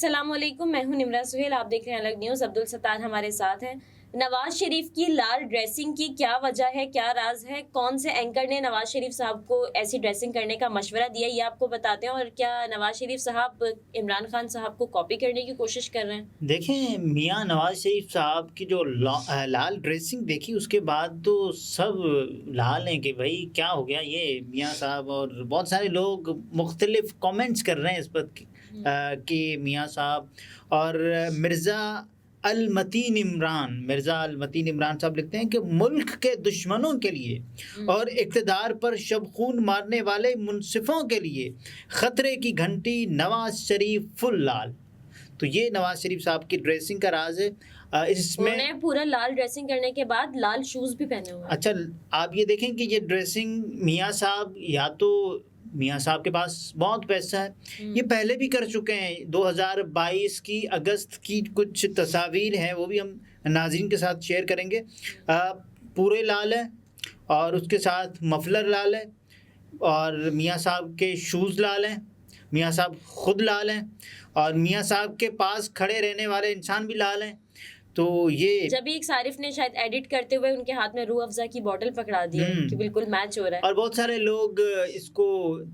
السلام علیکم، میں ہوں نمرہ سہیل، آپ دیکھ رہے ہیں الگ نیوز۔ عبدالستار ہمارے ساتھ ہیں۔ نواز شریف کی لال ڈریسنگ کی کیا وجہ ہے، کیا راز ہے، کون سے اینکر نے نواز شریف صاحب کو ایسی ڈریسنگ کرنے کا مشورہ دیا، یہ آپ کو بتاتے ہیں، اور کیا نواز شریف صاحب عمران خان صاحب کو کاپی کرنے کی کوشش کر رہے ہیں؟ دیکھیں، میاں نواز شریف صاحب کی جو لال ڈریسنگ دیکھی اس کے بعد تو سب لال ہیں کہ بھائی کیا ہو گیا یہ میاں صاحب، اور بہت سارے لوگ مختلف کامنٹس کر رہے ہیں اس پر کہ میاں صاحب اور مرزا المتین عمران صاحب لکھتے ہیں کہ ملک کے دشمنوں کے لیے اور اقتدار پر شب خون مارنے والے منصفوں کے لیے خطرے کی گھنٹی نواز شریف فل لال۔ تو یہ نواز شریف صاحب کی ڈریسنگ کا راز ہے۔ اس میں انہوں نے پورا لال ڈریسنگ کرنے کے بعد لال شوز بھی پہنے ہوئے ہیں۔ اچھا، آپ یہ دیکھیں کہ یہ ڈریسنگ میاں صاحب، یا تو میاں صاحب کے پاس بہت پیسہ ہے، یہ پہلے بھی کر چکے ہیں۔ 2022 کی اگست کی کچھ تصاویر ہیں، وہ بھی ہم ناظرین کے ساتھ شیئر کریں گے۔ پورے لال ہے اور اس کے ساتھ مفلر لال ہے، اور میاں صاحب کے شوز لال ہیں، میاں صاحب خود لال ہیں، اور میاں صاحب کے پاس کھڑے رہنے والے انسان بھی لال ہیں۔ تو یہ جب ایک صارف نے شاید ایڈٹ کرتے ہوئے ان کے ہاتھ میں روح افزا کی بوٹل پکڑا دی ہے کہ بالکل میچ ہو رہا ہے، اور بہت سارے لوگ اس کو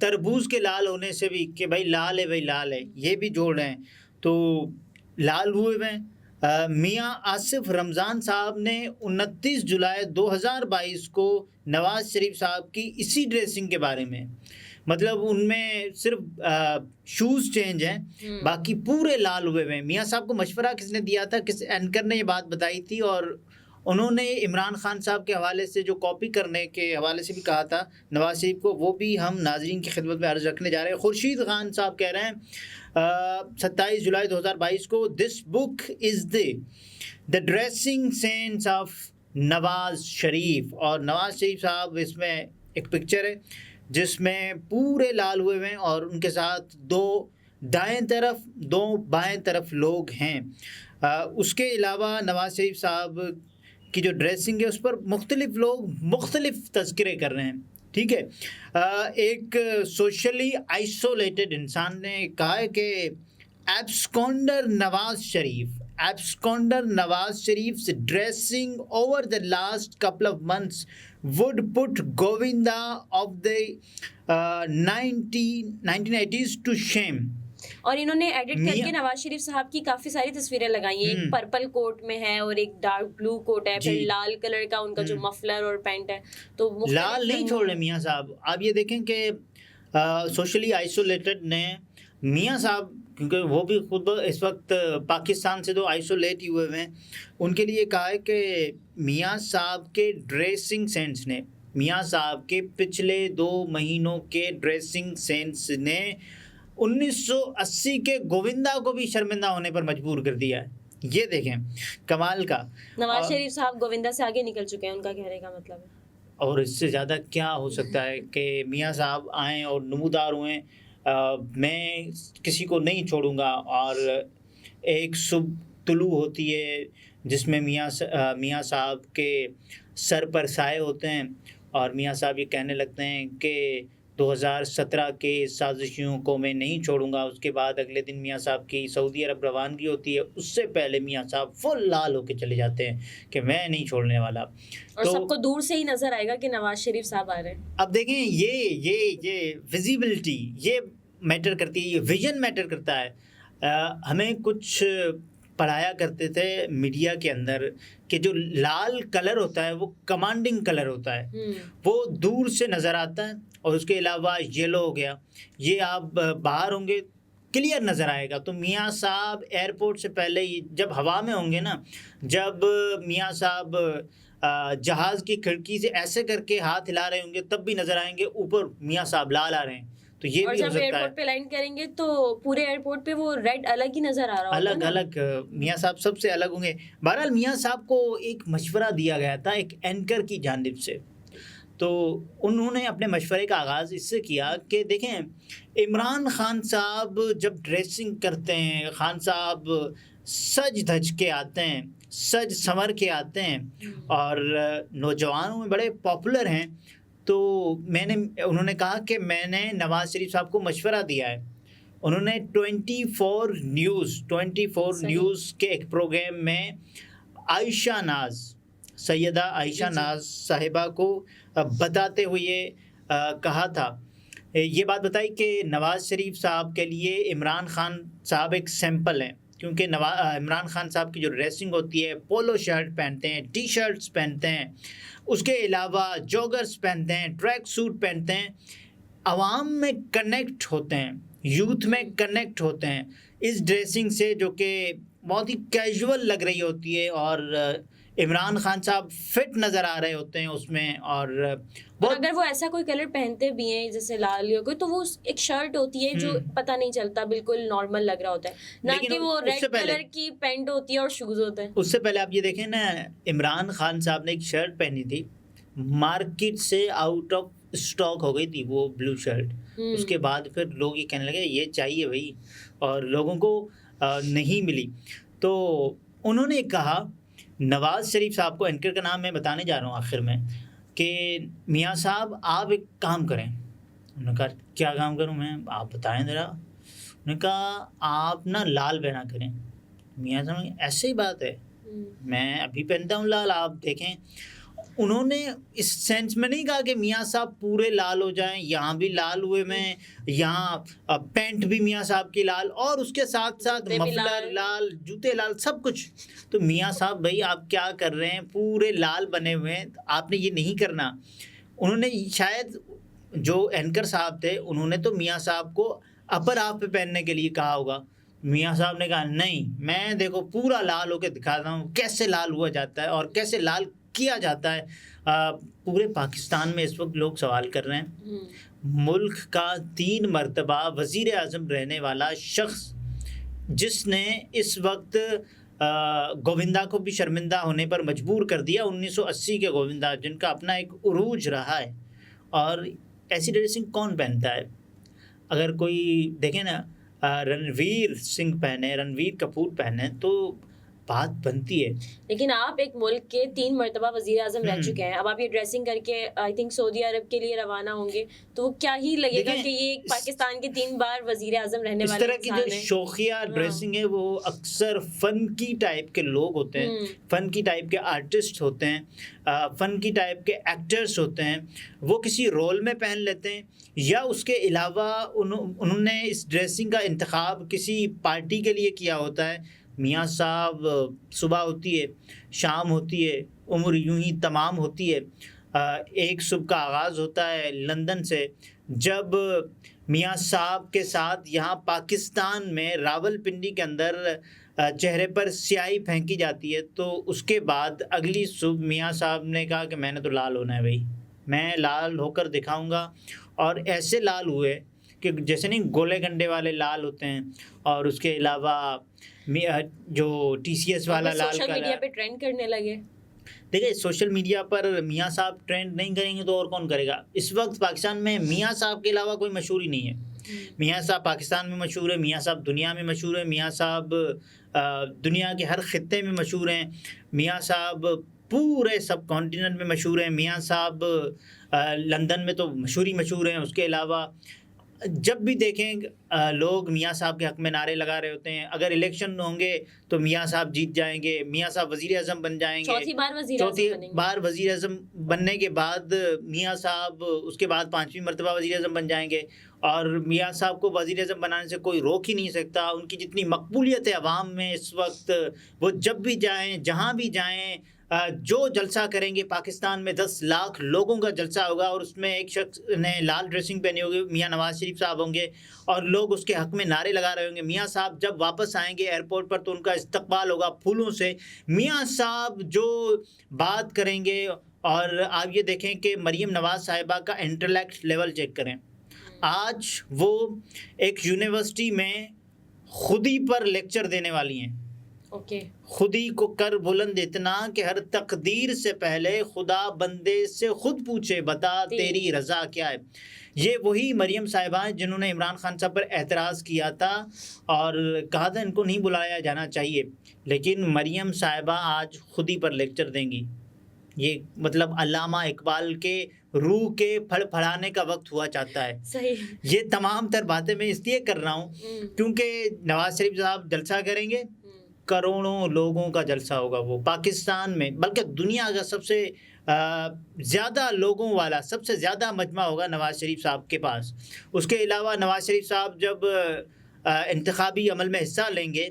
تربوز کے لال ہونے سے بھی کہ بھائی لال ہے، بھائی لال ہے، یہ بھی جوڑ رہے ہیں، تو لال ہوئے ہیں۔ میاں آصف رمضان صاحب نے 29 جولائی 2022 کو نواز شریف صاحب کی اسی ڈریسنگ کے بارے میں، مطلب ان میں صرف شوز چینج ہیں، باقی پورے لال ہوئے ہیں۔ میاں صاحب کو مشورہ کس نے دیا تھا؟ کس اینکر نے یہ بات بتائی تھی، اور انہوں نے عمران خان صاحب کے حوالے سے جو کاپی کرنے کے حوالے سے بھی کہا تھا نواز شریف کو، وہ بھی ہم ناظرین کی خدمت میں عرض رکھنے جا رہے ہیں۔ خورشید خان صاحب کہہ رہے ہیں 27 جولائی 2022 کو، دس بک از دا dressing sense of Nawaz Sharif, اور نواز شریف صاحب اس میں ایک پکچر ہے جس میں پورے لال ہوئے ہیں، اور ان کے ساتھ دو دائیں طرف دو بائیں طرف لوگ ہیں۔ اس کے علاوہ نواز شریف صاحب کی جو ڈریسنگ ہے اس پر مختلف لوگ مختلف تذکرے کر رہے ہیں، ٹھیک ہے۔ ایک سوشلی آئسولیٹڈ انسان نے کہا ہے کہ ایبسکونڈر نواز شریف's dressing over the last couple of months would put Govinda of the 1980s to shame۔ اور انہوں نے ایڈٹ کر کے نواز شریف صاحب کی کافی ساری تصویریں لگائی ہیں، ایک پرپل کوٹ میں ہے اور ایک ڈارک بلو کوٹ ہے، پھر لال کلر کا ان کا جو مفلر اور پینٹ ہے، تو لال نہیں چھوڑ رہے میاں صاحب۔ آپ یہ دیکھیں کہ سوشلی آئسولیٹڈ نے میاں صاحب، کیونکہ وہ بھی خود اس وقت پاکستان سے تو آئسولیٹ ہی ہوئے ہیں، ان کے لیے کہا ہے کہ میاں صاحب کے ڈریسنگ سینس نے، میاں صاحب کے پچھلے 2 مہینوں کے ڈریسنگ سینس نے 1980 کے گووندا کو بھی شرمندہ ہونے پر مجبور کر دیا ہے۔ یہ دیکھیں کمال کا۔ نواز شریف صاحب گووندا سے آگے نکل چکے ہیں، ان کا کہنے کا مطلب ہے۔ اور اس سے زیادہ کیا ہو سکتا ہے کہ میاں صاحب آئیں اور نمودار ہوئیں، میں کسی کو نہیں چھوڑوں گا، اور ایک صبح طلوع ہوتی ہے جس میں میاں صاحب کے سر پر سائے ہوتے ہیں، اور میاں صاحب یہ کہنے لگتے ہیں کہ 2017 کے سازشیوں کو میں نہیں چھوڑوں گا۔ اس کے بعد اگلے دن میاں صاحب کی سعودی عرب روانگی ہوتی ہے، اس سے پہلے میاں صاحب فل لال ہو کے چلے جاتے ہیں کہ میں نہیں چھوڑنے والا، اور سب کو دور سے ہی نظر آئے گا کہ نواز شریف صاحب آ رہے ہیں۔ اب دیکھیں یہ ویزیبلٹی یہ میٹر کرتی ہے، یہ ویژن میٹر کرتا ہے۔ ہمیں کچھ پڑھایا کرتے تھے میڈیا کے اندر کہ جو لال کلر ہوتا ہے وہ کمانڈنگ کلر ہوتا ہے، وہ دور سے نظر آتا ہے، اور اس کے علاوہ یلو ہو گیا، یہ آپ باہر ہوں گے کلیئر نظر آئے گا۔ تو میاں صاحب ایئرپورٹ سے پہلے ہی جب ہوا میں ہوں گے نا، جب میاں صاحب جہاز کی کھڑکی سے ایسے کر کے ہاتھ ہلا رہے ہوں گے تب بھی نظر آئیں گے اوپر میاں صاحب لال آ رہے ہیں۔ تو یہ اور بھی ہو جب سکتا ہے ایئرپورٹ پہ لینڈ کریں گے تو پورے ایئرپورٹ پہ وہ ریڈ الگ ہی نظر آ رہا ہوگا، الگ میاں صاحب سب سے الگ ہوں گے۔ بہرحال میاں صاحب کو ایک مشورہ دیا گیا تھا ایک اینکر کی جانب سے، تو انہوں نے اپنے مشورے کا آغاز اس سے کیا کہ دیکھیں عمران خان صاحب جب ڈریسنگ کرتے ہیں، خان صاحب سج دھج کے آتے ہیں، سج سنور کے آتے ہیں، اور نوجوانوں میں بڑے پاپولر ہیں، تو انہوں نے کہا کہ میں نے نواز شریف صاحب کو مشورہ دیا ہے، انہوں نے 24 نیوز کے ایک پروگرام میں عائشہ ناز، سیدہ عائشہ ناز صاحبہ کو بتاتے ہوئے کہا تھا، یہ بات بتائی کہ نواز شریف صاحب کے لیے عمران خان صاحب ایک سیمپل ہیں، کیونکہ عمران خان صاحب کی جو ڈریسنگ ہوتی ہے، پولو شرٹ پہنتے ہیں، ٹی شرٹس پہنتے ہیں، اس کے علاوہ جوگرز پہنتے ہیں، ٹریک سوٹ پہنتے ہیں، عوام میں کنیکٹ ہوتے ہیں، یوتھ میں کنیکٹ ہوتے ہیں اس ڈریسنگ سے، جو کہ بہت ہی کیجول لگ رہی ہوتی ہے، اور عمران خان صاحب فٹ نظر آ رہے ہوتے ہیں اس میں، اور اگر وہ ایسا کوئی کلر پہنتے بھی ہیں جیسے لال یا کوئی، تو وہ ایک شرٹ ہوتی ہے جو پتہ نہیں چلتا، بالکل نارمل لگ رہا ہوتا ہے، نہ کہ وہ ریڈ کلر کی پینٹ ہوتی ہے اور شوز ہوتے ہیں۔ اس سے پہلے آپ یہ دیکھیں نا، عمران خان صاحب نے ایک شرٹ پہنی تھی، مارکیٹ سے آؤٹ آف اسٹاک ہو گئی تھی وہ بلو شرٹ، اس کے بعد پھر لوگ یہ کہنے لگے یہ چاہیے بھائی، اور لوگوں کو نہیں ملی۔ تو انہوں نے کہا، نواز شریف صاحب کو، اینکر کا نام میں بتانے جا رہا ہوں آخر میں، کہ میاں صاحب آپ ایک کام کریں۔ انہوں نے کہا کیا کام کروں میں، آپ بتائیں ذرا۔ انہوں نے کہا آپ نا لال پہنا کریں۔ میاں صاحب نے ایسے ہی بات ہے، میں ابھی پہنتا ہوں لال، آپ دیکھیں۔ انہوں نے اس سینس میں نہیں کہا کہ میاں صاحب پورے لال ہو جائیں، یہاں بھی لال ہوئے میں، یہاں پینٹ بھی میاں صاحب کی لال، اور اس کے ساتھ ساتھ مفلر لال، جوتے لال، سب کچھ۔ تو میاں صاحب بھائی آپ کیا کر رہے ہیں، پورے لال بنے ہوئے ہیں، آپ نے یہ نہیں کرنا۔ انہوں نے شاید جو اینکر صاحب تھے، انہوں نے تو میاں صاحب کو اپر ہاف پہ پہننے کے لیے کہا ہوگا۔ میاں صاحب نے کہا نہیں، میں دیکھو پورا لال ہو کے دکھاتا ہوں کیسے لال ہوا جاتا ہے اور کیسے لال کیا جاتا ہے۔ پورے پاکستان میں اس وقت لوگ سوال کر رہے ہیں، ملک کا 3 مرتبہ وزیر اعظم رہنے والا شخص، جس نے اس وقت گووندا کو بھی شرمندہ ہونے پر مجبور کر دیا، 1980 کے گووندا، جن کا اپنا ایک عروج رہا ہے، اور ایسی ڈریسنگ کون پہنتا ہے؟ اگر کوئی دیکھیں نا، رنویر سنگھ پہنے، رنویر کپور پہنے تو بات بنتی ہے۔ لیکن آپ ایک ملک کے 3 مرتبہ وزیر اعظم رہ چکے ہیں، اب آپ یہ ڈریسنگ کر کے آئی تھنک سعودی عرب کے لیے روانہ ہوں گے، تو وہ کیا ہی لگے گا کہ یہ پاکستان کے 3 بار وزیر اعظم رہنے والے اس طرح کی جو شوخیہ ڈریسنگ ہے، وہ اکثر فن کی ٹائپ کے لوگ ہوتے ہیں، فن کی ٹائپ کے آرٹسٹ ہوتے ہیں، فن کی ٹائپ کے ایکٹرز ہوتے ہیں، وہ کسی رول میں پہن لیتے ہیں، یا اس کے علاوہ انہوں نے اس ڈریسنگ کا انتخاب کسی پارٹی کے لیے کیا ہوتا ہے۔ میاں صاحب صبح ہوتی ہے، شام ہوتی ہے، عمر یوں ہی تمام ہوتی ہے۔ ایک صبح کا آغاز ہوتا ہے لندن سے، جب میاں صاحب کے ساتھ یہاں پاکستان میں راول پنڈی کے اندر چہرے پر سیاہی پھینکی جاتی ہے، تو اس کے بعد اگلی صبح میاں صاحب نے کہا کہ میں نے تو لال ہونا ہے بھائی، میں لال ہو کر دکھاؤں گا، اور ایسے لال ہوئے کہ جیسے نہیں گولے گنڈے والے لال ہوتے ہیں، اور اس کے علاوہ جو ٹی سی ایس والا لال سوشل میڈیا پہ ٹرینڈ کرنے لگے۔ دیکھیں سوشل میڈیا پر میاں صاحب ٹرینڈ نہیں کریں گے تو اور کون کرے گا؟ اس وقت پاکستان میں میاں صاحب کے علاوہ کوئی مشہور ہی نہیں ہے۔ میاں صاحب پاکستان میں مشہور ہے، میاں صاحب دنیا میں مشہور ہے، میاں صاحب دنیا کے ہر خطے میں مشہور ہیں، میاں صاحب پورے سب کانٹیننٹ میں مشہور ہیں، میاں صاحب لندن میں تو مشہور ہیں۔ اس کے علاوہ جب بھی دیکھیں لوگ میاں صاحب کے حق میں نعرے لگا رہے ہوتے ہیں۔ اگر الیکشن ہوں گے تو میاں صاحب جیت جائیں گے، میاں صاحب وزیر اعظم بن جائیں گے، چوتھی بار وزیر اعظم بننے کے بعد میاں صاحب اس کے بعد 5ویں مرتبہ وزیر اعظم بن جائیں گے، اور میاں صاحب کو وزیر اعظم بنانے سے کوئی روک ہی نہیں سکتا۔ ان کی جتنی مقبولیت ہے عوام میں اس وقت، وہ جب بھی جائیں، جہاں بھی جائیں، جو جلسہ کریں گے، پاکستان میں 10 لاکھ لوگوں کا جلسہ ہوگا، اور اس میں ایک شخص نے لال ڈریسنگ پہنی ہوگی، میاں نواز شریف صاحب ہوں گے، اور لوگ اس کے حق میں نعرے لگا رہے ہوں گے۔ میاں صاحب جب واپس آئیں گے ایئرپورٹ پر تو ان کا استقبال ہوگا پھولوں سے۔ میاں صاحب جو بات کریں گے، اور آپ یہ دیکھیں کہ مریم نواز صاحبہ کا انٹلیکٹ لیول چیک کریں، آج وہ ایک یونیورسٹی میں خودی پر لیکچر دینے والی ہیں۔ خودی کو کر بلند اتنا کہ ہر تقدیر سے پہلے خدا بندے سے خود پوچھے بتا تیری رضا کیا ہے۔ یہ وہی مریم صاحبہ ہیں جنہوں نے عمران خان صاحب پر اعتراض کیا تھا اور کہا تھا ان کو نہیں بلایا جانا چاہیے، لیکن مریم صاحبہ آج خودی پر لیکچر دیں گی۔ یہ مطلب علامہ اقبال کے روح کے پھڑ پھڑانے کا وقت ہوا چاہتا ہے. صحیح. یہ تمام تر باتیں میں اس لیے کر رہا ہوں کیونکہ نواز شریف صاحب جلسہ کریں گے, کروڑوں لوگوں کا جلسہ ہوگا, وہ پاکستان میں بلکہ دنیا کا سب سے زیادہ لوگوں والا, سب سے زیادہ مجمع ہوگا نواز شریف صاحب کے پاس. اس کے علاوہ نواز شریف صاحب جب انتخابی عمل میں حصہ لیں گے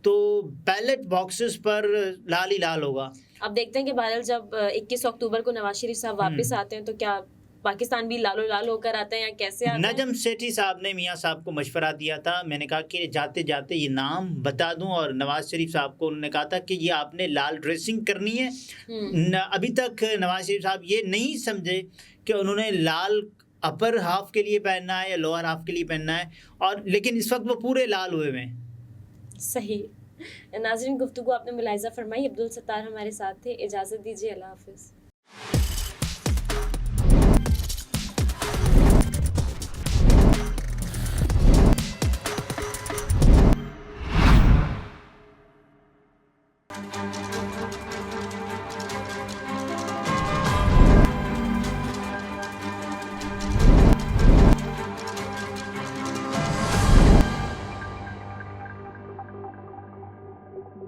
تو بیلٹ باکسز پر لال ہی لال ہوگا. اب دیکھتے ہیں کہ بہرحال جب 21 اکتوبر کو نواز شریف صاحب واپس آتے ہیں تو کیا پاکستان بھی لالو لال ہو کر آتے ہیں یا کیسے آتے ہیں؟ نجم سیٹھی صاحب نے میاں صاحب کو مشورہ دیا تھا. میں نے کہا کہ جاتے جاتے یہ نام بتا دوں, اور نواز شریف صاحب کو انہوں نے کہا تھا کہ یہ آپ نے لال ڈریسنگ کرنی ہے. ابھی تک نواز شریف صاحب یہ نہیں سمجھے کہ انہوں نے لال اپر ہاف کے لیے پہننا ہے یا لوور ہاف کے لیے پہننا ہے, اور لیکن اس وقت وہ پورے لال ہوئے ہیں. صحیح. ناظرین, گفتگو آپ نے ملاحظہ فرمائی. عبدالستار ہمارے ساتھ تھے. اجازت دیجیے. اللہ حافظ.